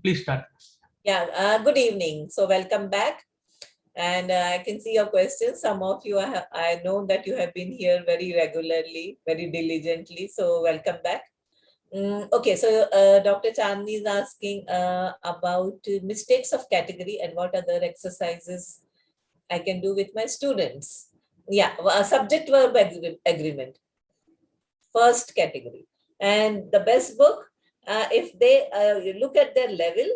Please start. Yeah, good evening. So welcome back. And I can see your questions. Some of you, I know that you have been here very regularly, very diligently. So welcome back. Okay, so Dr. Chandni is asking about mistakes of category and what other exercises I can do with my students. Yeah, subject verb agreement, first category. And the best book, if they you look at their level,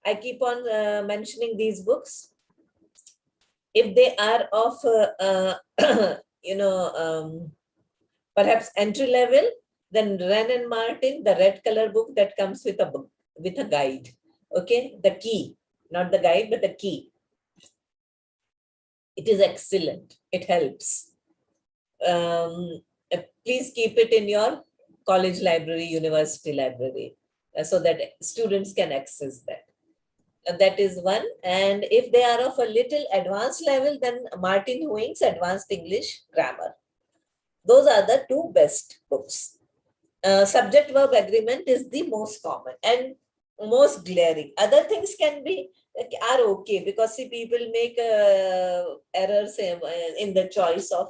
I keep on mentioning these books. If they are of, perhaps entry level, then Ren and Martin, the red color book that comes with a book, with a guide. Okay, the key, not the guide, but the key. It is excellent. It helps. Please keep it in your college library, university library, so that students can access that. That is one. And if they are of a little advanced level, then Martin Huing's Advanced English Grammar. Those are the two best books. Subject verb agreement is the most common and most glaring. Other things are okay, because see, people make errors in the choice of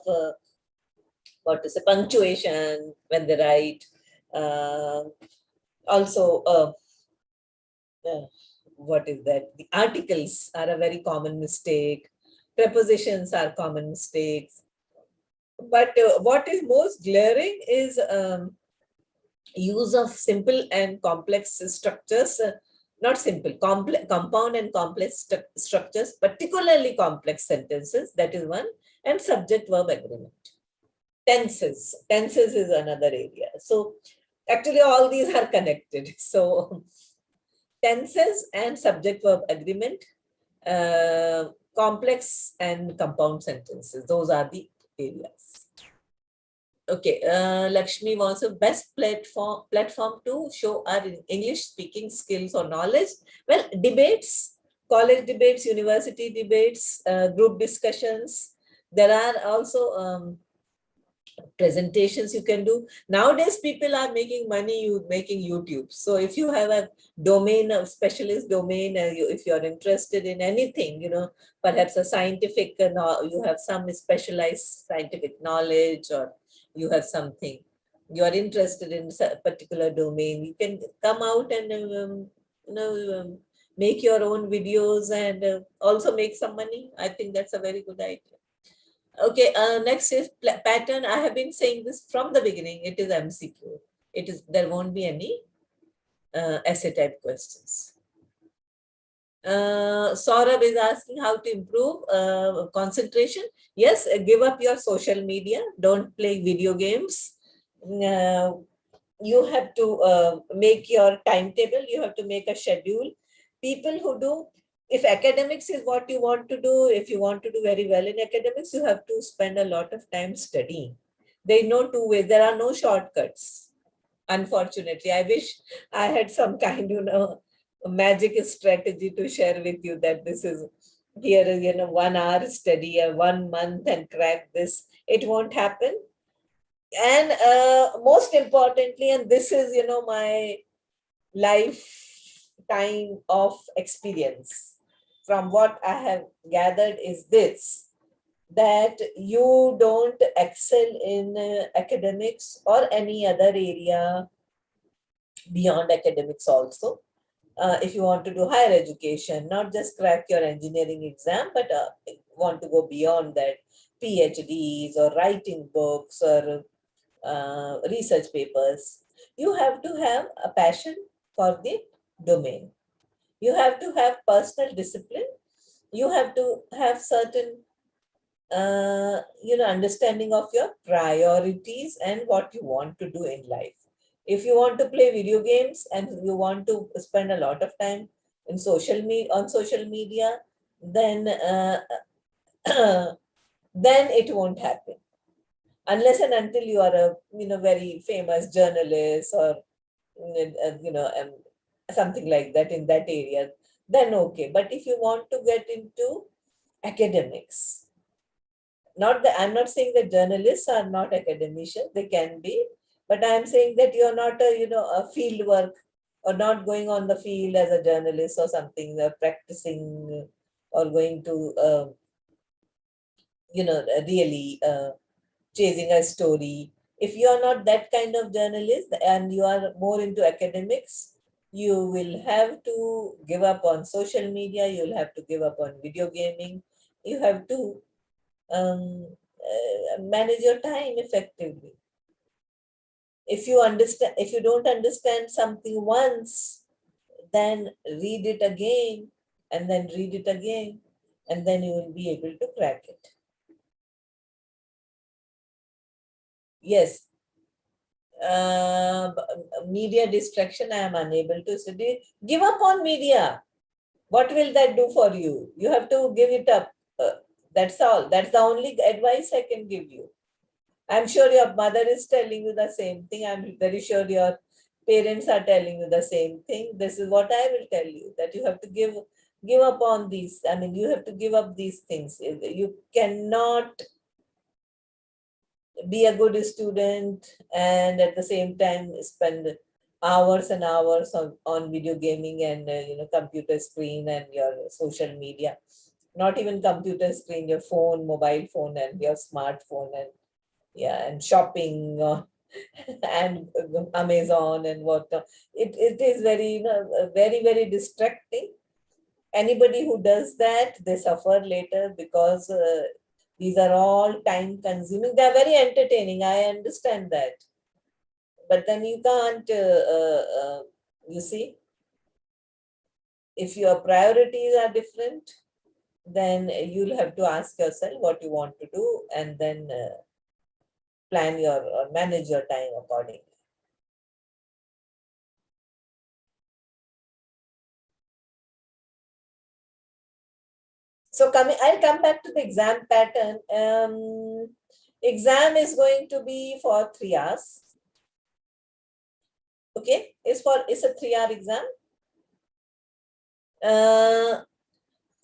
what is a punctuation when they write. Also, what is that? The articles are a very common mistake. Prepositions are common mistakes. But what is most glaring is use of simple and complex structures. Not simple, compound and complex structures, particularly complex sentences. That is one. And subject verb agreement. Tenses is another area. So actually all these are connected. So tenses and subject verb agreement, complex and compound sentences, those are the areas. Okay, Lakshmi wants a best platform to show our English speaking skills or knowledge. Well, debates, college debates, university debates, group discussions. There are also presentations you can do. Nowadays, people are making money making YouTube. So if you have a domain, a specialist domain, if you're interested in anything, perhaps a scientific, you have some specialized scientific knowledge, or you have something, you are interested in a particular domain, you can come out and make your own videos and also make some money. I think that's a very good idea. Okay, next is pattern. I have been saying this from the beginning. It is MCQ. There won't be any essay type questions. Saurabh is asking how to improve concentration. Yes, give up your social media. Don't play video games. You have to make your timetable. You have to make a schedule. People who do, if academics is what you want to do, if you want to do very well in academics, you have to spend a lot of time studying. There are no two ways. There are no shortcuts. Unfortunately, I wish I had some kind, magic strategy to share with you, that this is here, 1 hour study or 1 month and crack this. It won't happen. And most importantly, and this is, my lifetime of experience, from what I have gathered, is this, that you don't excel in academics or any other area beyond academics also. If you want to do higher education, not just crack your engineering exam, but want to go beyond that, PhDs or writing books or research papers, you have to have a passion for the domain. You have to have personal discipline. You have to have certain, understanding of your priorities and what you want to do in life. If you want to play video games and you want to spend a lot of time in on social media, then then it won't happen, unless and until you are a very famous journalist or something like that in that area, then okay. But if you want to get into academics, I'm not saying that journalists are not academicians, they can be, but I'm saying that you're not a field work or not going on the field as a journalist or something, practicing or going to, really chasing a story. If you are not that kind of journalist and you are more into academics, you will have to give up on social media, you'll have to give up on video gaming, you have to manage your time effectively. If you don't understand something once, then read it again and then read it again, and then you will be able to crack it. Yes. Media distraction, I am unable to study. Give up on media. What will that do for you? You have to give it up. That's all. That's the only advice I can give you. I'm sure your mother is telling you the same thing. I'm very sure your parents are telling you the same thing. This is what I will tell you, that you have to give up on these. I mean, you have to give up these things. You cannot be a good student and at the same time spend hours and hours on video gaming and computer screen and your social media. Not even computer screen, your phone, mobile phone and your smartphone, and yeah, and shopping and Amazon and whatnot. It is very, very, very distracting. Anybody who does that, they suffer later, because these are all time consuming. They are very entertaining, I understand that, but then you can't, you see, if your priorities are different, then you'll have to ask yourself what you want to do, and then plan your or manage your time accordingly. So I'll come back to the exam pattern. Exam is going to be for 3 hours. Okay, it's a 3-hour exam.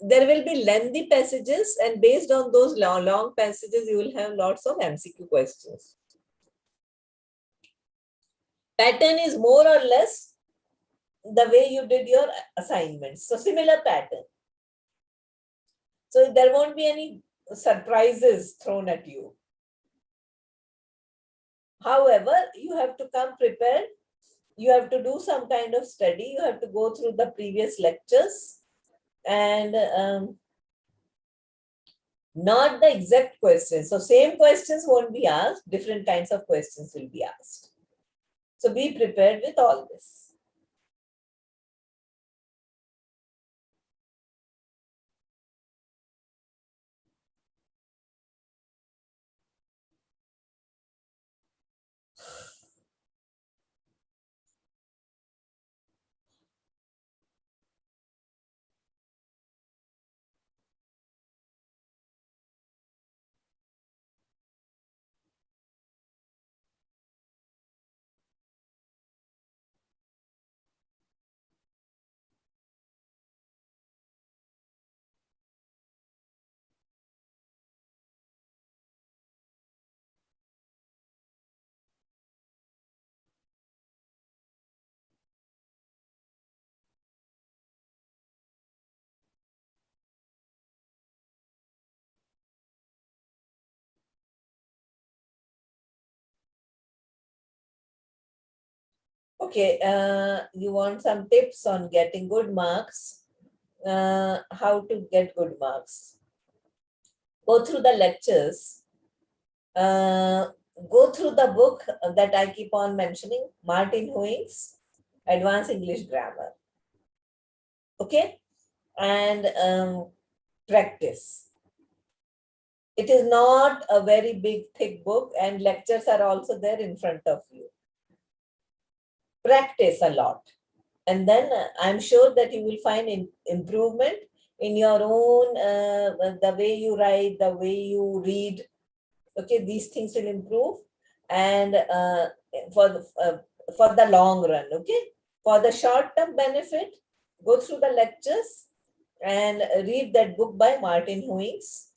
There will be lengthy passages, and based on those long passages, you will have lots of MCQ questions. Pattern is more or less the way you did your assignments. So similar pattern. So there won't be any surprises thrown at you. However, you have to come prepared. You have to do some kind of study. You have to go through the previous lectures, and not the exact questions. So same questions won't be asked. Different kinds of questions will be asked. So be prepared with all this. Okay, you want some tips on getting good marks, how to get good marks. Go through the lectures, go through the book that I keep on mentioning, Martin Huing's Advanced English Grammar. Okay, and practice. It is not a very big, thick book, and lectures are also there in front of you. Practice a lot, and then I'm sure that you will find improvement in your own, the way you write, the way you read. Okay, these things will improve, and for the long run. Okay, for the short term benefit, go through the lectures and read that book by Martin Huings,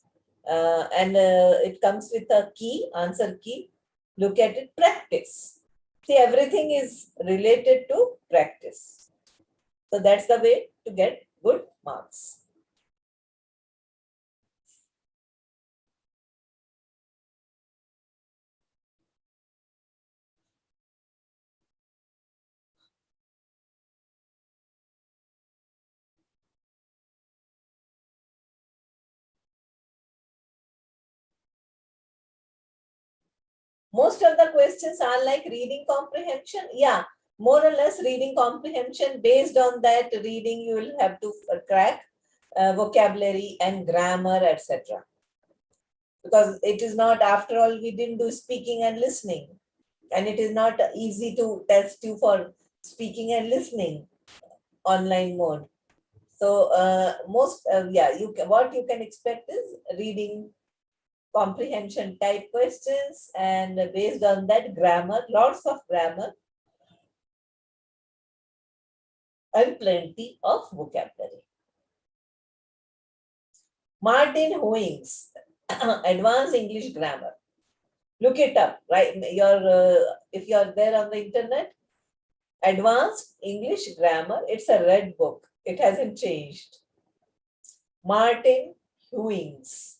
and it comes with a key, answer key. Look at it, practice. See, everything is related to practice. So that's the way to get good marks. Most of the questions are like reading comprehension. Yeah, more or less reading comprehension. Based on that reading, you will have to crack vocabulary and grammar, etc. Because it is not, after all, we didn't do speaking and listening. And it is not easy to test you for speaking and listening online mode. So what you can expect is reading comprehension type questions, and based on that grammar, lots of grammar and plenty of vocabulary. Martin Hoing's Advanced English Grammar. Look it up, right? If you're there on the internet, Advanced English Grammar, it's a red book. It hasn't changed. Martin Hoing's.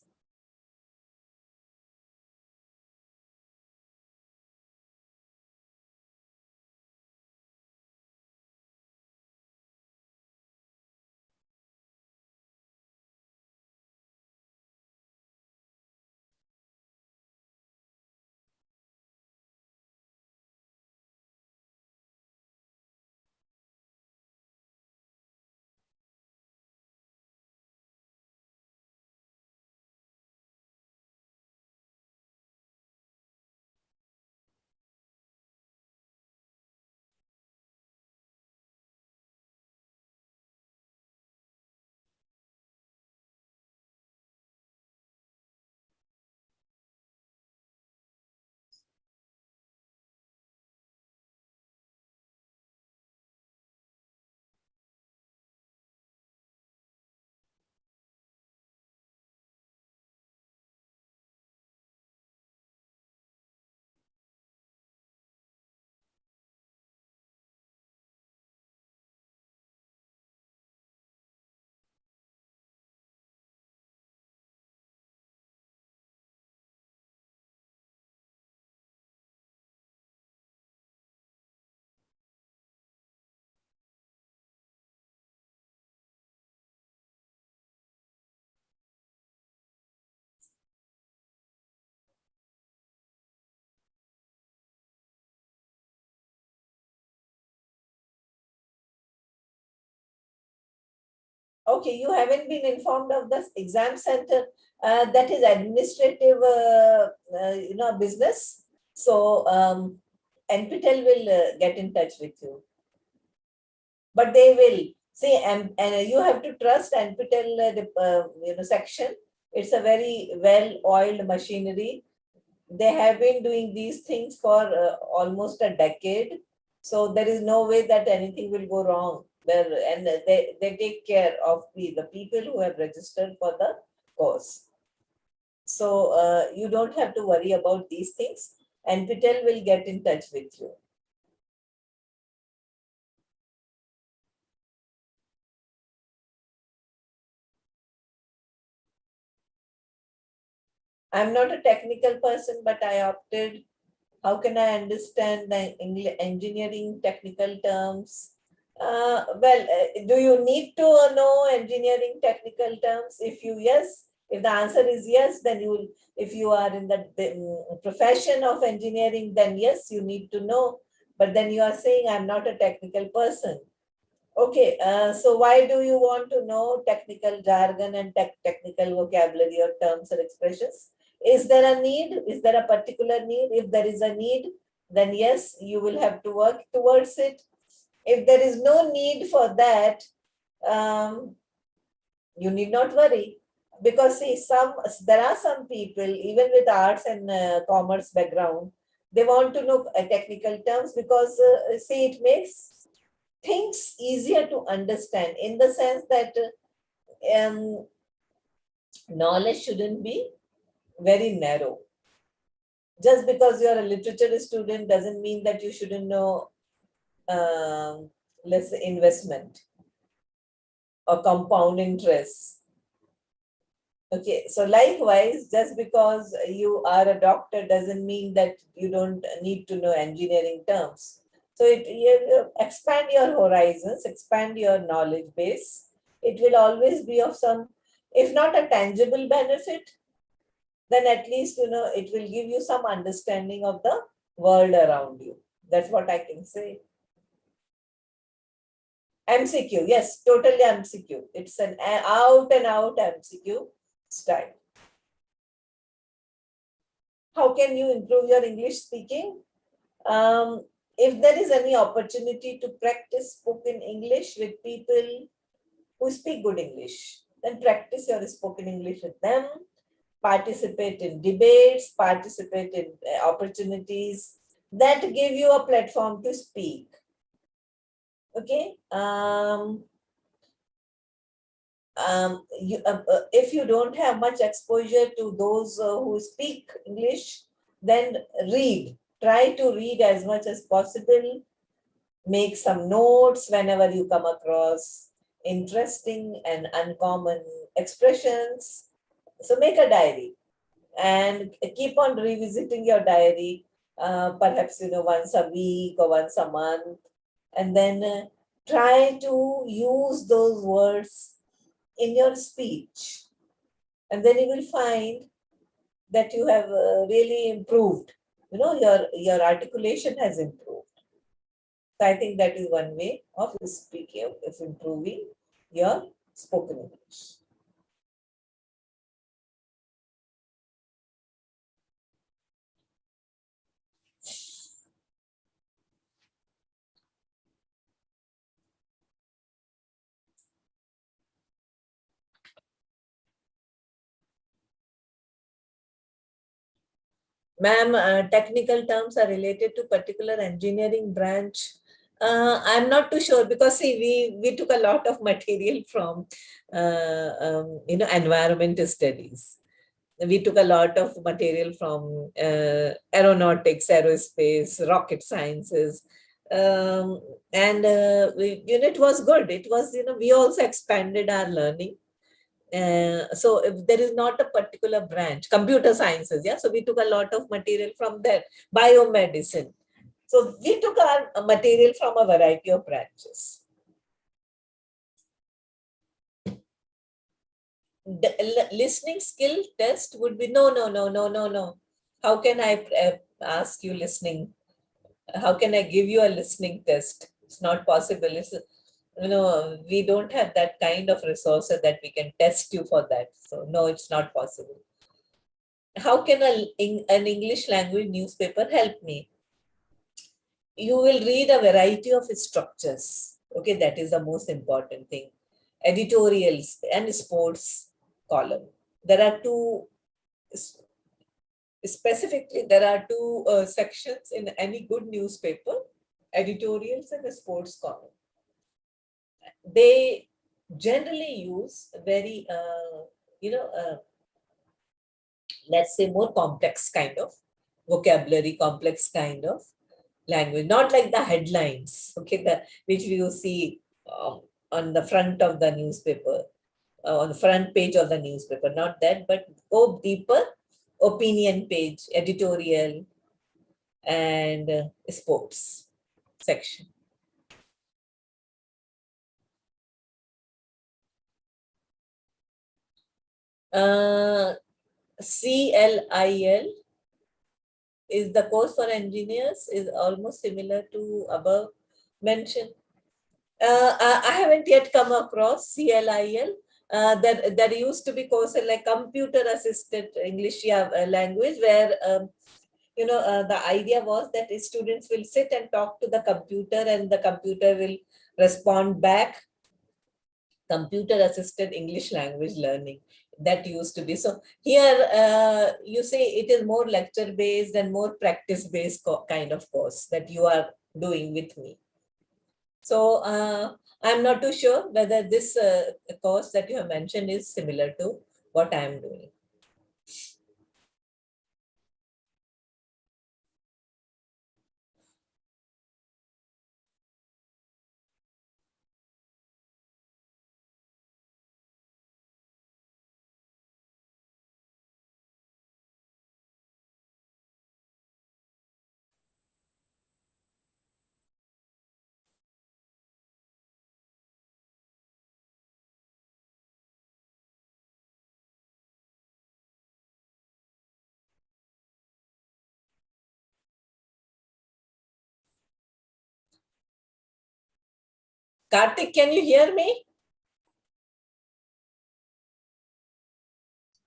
Okay, you haven't been informed of this exam center. That is administrative, business. So NPTEL will get in touch with you. But they will see, and you have to trust NPTEL section. It's a very well-oiled machinery. They have been doing these things for almost a decade. So there is no way that anything will go wrong there, and they take care of the people who have registered for the course. So you don't have to worry about these things. NPTEL will get in touch with you. I'm not a technical person, but I opted. How can I understand the engineering technical terms? Do you need to know engineering technical terms? If the answer is yes, then you will. If you are in the profession of engineering, then yes, you need to know. But then you are saying I'm not a technical person. Okay, so why do you want to know technical jargon and technical vocabulary or terms or expressions? Is there a need? Is there a particular need? If there is a need, then yes, you will have to work towards it. If there is no need for that, you need not worry. Because see, there are some people, even with arts and commerce background, they want to know technical terms because see, it makes things easier to understand, in the sense that knowledge shouldn't be very narrow. Just because you're a literature student doesn't mean that you shouldn't know less investment or compound interest. Okay, so likewise, just because you are a doctor doesn't mean that you don't need to know engineering terms. So you expand your horizons, expand your knowledge base. It will always be of some, if not a tangible benefit, then at least it will give you some understanding of the world around you. That's what I can say. MCQ, yes, totally MCQ. It's an out and out MCQ style. How can you improve your English speaking? If there is any opportunity to practice spoken English with people who speak good English, then practice your spoken English with them. Participate in debates, participate in opportunities that give you a platform to speak. Okay. If you don't have much exposure to those who speak English, then read. Try to read as much as possible. Make some notes whenever you come across interesting and uncommon expressions. So make a diary and keep on revisiting your diary, perhaps once a week or once a month, and then try to use those words in your speech, and then you will find that you have really improved. Your articulation has improved. So I think that is one way of speaking, of improving your spoken English. Ma'am, technical terms are related to particular engineering branch. I'm not too sure because see, we took a lot of material from environment studies. We took a lot of material from aeronautics, aerospace, rocket sciences, and it was good. It was we also expanded our learning. So if there is not a particular branch, computer sciences, yeah. So we took a lot of material from there, biomedicine. So we took our material from a variety of branches. The listening skill test would be no. How can I ask you listening? How can I give you a listening test? It's not possible. We don't have that kind of resources that we can test you for that. So no, it's not possible. How can an English language newspaper help me? You will read a variety of structures. Okay, that is the most important thing. Editorials and sports column. There are two, specifically, there are two sections in any good newspaper, editorials and a sports column. They generally use very, let's say more complex kind of vocabulary, complex kind of language, not like the headlines, okay, which you see on the front of the newspaper, on the front page of the newspaper, not that, but go deeper, opinion page, editorial, and sports section. CLIL is the course for engineers, is almost similar to above mentioned. I haven't yet come across CLIL. There used to be courses like computer assisted English language, where the idea was that students will sit and talk to the computer and the computer will respond back. Computer assisted English language learning, that used to be. So here you say it is more lecture based and more practice based kind of course that you are doing with me. So I'm not too sure whether this course that you have mentioned is similar to what I am doing. Karthik, can you hear me?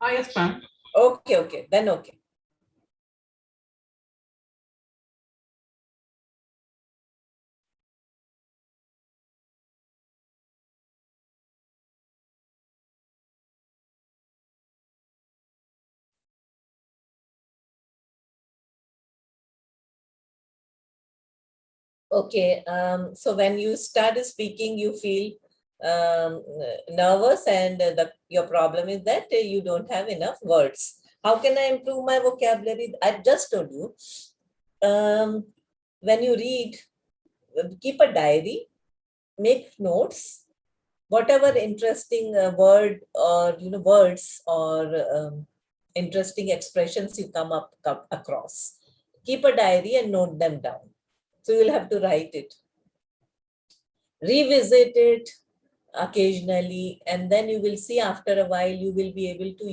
Yes, ma'am. Okay, then okay. Okay, so when you start speaking, you feel nervous, and your problem is that you don't have enough words. How can I improve my vocabulary? I just told you. When you read, keep a diary, make notes, whatever interesting word or words or interesting expressions you come across. Keep a diary and note them down. So you'll have to write it, revisit it occasionally, and then you will see after a while you will be able to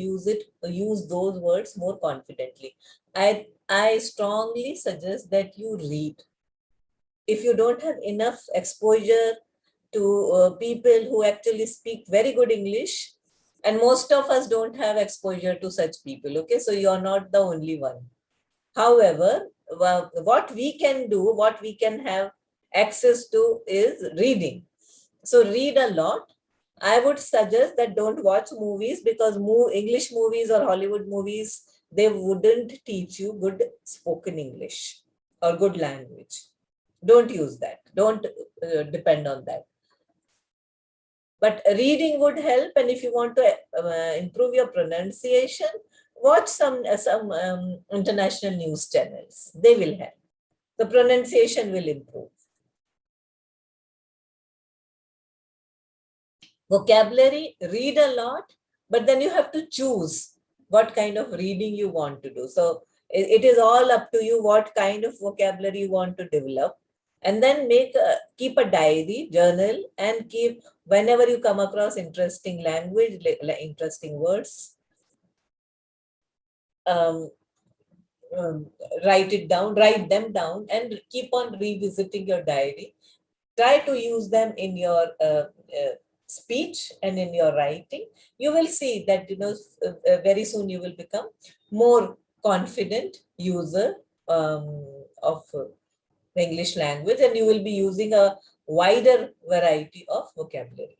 use those words more confidently. I strongly suggest that you read. If you don't have enough exposure to people who actually speak very good English, and most of us don't have exposure to such people, okay, so you're not the only one. However, what we can do, what we can have access to is reading. So read a lot. I would suggest that don't watch movies, because English movies or Hollywood movies, they wouldn't teach you good spoken English or good language. Don't use that. Don't depend on that. But reading would help, and if you want to improve your pronunciation, watch some international news channels. They will help. The pronunciation will improve. Vocabulary, read a lot, but then you have to choose what kind of reading you want to do. So it is all up to you what kind of vocabulary you want to develop. And then keep a diary, journal, and keep, whenever you come across interesting language, interesting words, um, um, write them down, and keep on revisiting your diary. Try to use them in your speech and in your writing. You will see that very soon you will become more confident user of the English language, and you will be using a wider variety of vocabulary.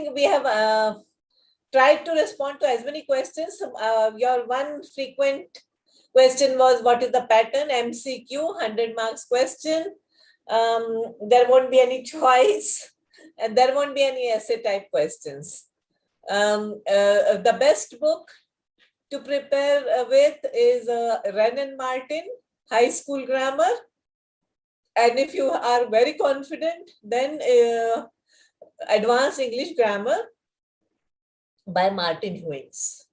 think we have tried to respond to as many questions. Your one frequent question was, what is the pattern? MCQ, 100 marks question. There won't be any choice, and there won't be any essay type questions. The best book to prepare with is Wren and Martin, High School Grammar. And if you are very confident, then Advanced English Grammar by Martin Huings.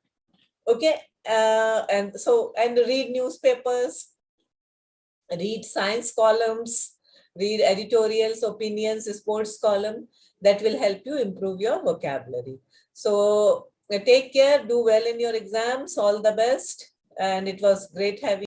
Okay, and read newspapers, read science columns, read editorials, opinions, sports column. That will help you improve your vocabulary. So take care, do well in your exams, all the best. And it was great having